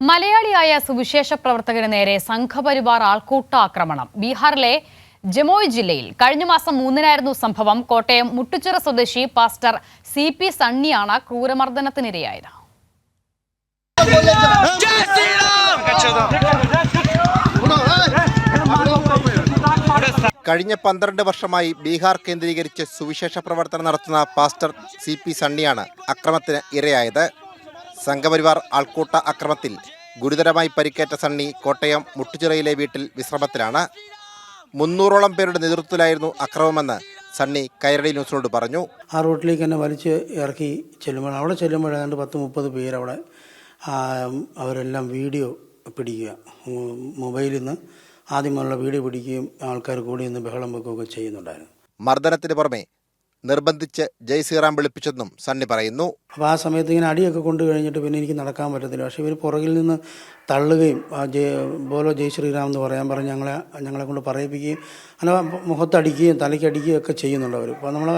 മലയാളിയായ സുവിശേഷ പ്രവർത്തകന് നേരെ സംഘപരിവാർ ആൾക്കൂട്ട ആക്രമണം. ബീഹാറിലെ ജമോയ് ജില്ലയിൽ കഴിഞ്ഞ മാസം 3-നായിരുന്നു സംഭവം. കോട്ടയം മുട്ടുച്ചിറ സ്വദേശി പാസ്റ്റർ CP സണ്ണിയാണ് ക്രൂരമർദ്ദനത്തിനിരയായത്. കഴിഞ്ഞ 12 വർഷമായി ബീഹാർ കേന്ദ്രീകരിച്ച് സുവിശേഷ പ്രവർത്തനം നടത്തുന്ന പാസ്റ്റർ CP സണ്ണിയാണ് അക്രമത്തിന് ഇരയായത്. സംഘപരിവാർ ആൾക്കൂട്ട അക്രമത്തിൽ ഗുരുതരമായി പരിക്കേറ്റ സണ്ണി കോട്ടയം മുട്ടുചിറയിലെ വീട്ടിൽ വിശ്രമത്തിലാണ്. 300ഓളം പേരുടെ നേതൃത്വത്തിലായിരുന്നു അക്രമമെന്ന് സണ്ണി കൈരളി ന്യൂസിനോട് പറഞ്ഞു. ആ റോട്ടിലേക്ക് തന്നെ വലിച്ച് ഇറക്കി ചെല്ലുമ്പോൾ അവിടെ ചെല്ലുമ്പോൾ ഏതാണ്ട് 10-30 പേരവിടെ അവരെല്ലാം വീഡിയോ പിടിക്കുക, മൊബൈലിൽ നിന്ന് ആദ്യമുള്ള വീഡിയോ പിടിക്കുകയും ആൾക്കാർ കൂടി നിന്ന് ബഹളം വെക്കുകയൊക്കെ ചെയ്യുന്നുണ്ടായിരുന്നു. മർദ്ദനത്തിന് പുറമെ നിർബന്ധിച്ച് ജയ് ശ്രീറാം വിളിപ്പിച്ചെന്നും സണ്ണി പറയുന്നു. അപ്പോൾ ആ സമയത്ത് ഇങ്ങനെ അടിയൊക്കെ കൊണ്ടു കഴിഞ്ഞിട്ട് പിന്നെ എനിക്ക് നടക്കാൻ പറ്റത്തില്ല. പക്ഷേ ഇവർ പുറകിൽ നിന്ന് തള്ളുകയും ബോലോ ജയ് ശ്രീറാം എന്ന് പറയാൻ പറഞ്ഞ് ഞങ്ങളെ കൊണ്ട് പറയിപ്പിക്കുകയും അങ്ങനെ മുഖത്തടിക്കുകയും തലയ്ക്കടിക്കുകയും ഒക്കെ ചെയ്യുന്നുണ്ട് അവർ. അപ്പോൾ നമ്മൾ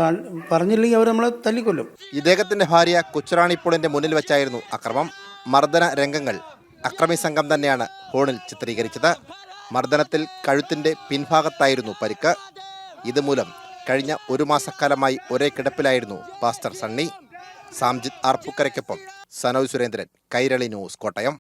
പറഞ്ഞില്ലെങ്കിൽ അവർ നമ്മളെ തല്ലിക്കൊല്ലും. ഇദ്ദേഹത്തിൻ്റെ ഭാര്യ കൊച്ചുറാണിപ്പോളിൻ്റെ മുന്നിൽ വെച്ചായിരുന്നു അക്രമം. മർദ്ദന രംഗങ്ങൾ അക്രമി സംഘം തന്നെയാണ് ഫോണിൽ ചിത്രീകരിച്ചത്. മർദ്ദനത്തിൽ കഴുത്തിൻ്റെ പിൻഭാഗത്തായിരുന്നു പരിക്ക്. ഇതുമൂലം കഴിഞ്ഞ 1 മാസക്കാലമായി ഒരേ കിടപ്പിലായിരുന്നു പാസ്റ്റർ സണ്ണി. സാംജിത് ആർപ്പുക്കരയ്ക്കൊപ്പം സനോജ് സുരേന്ദ്രൻ, കൈരളി ന്യൂസ്, കോട്ടയം.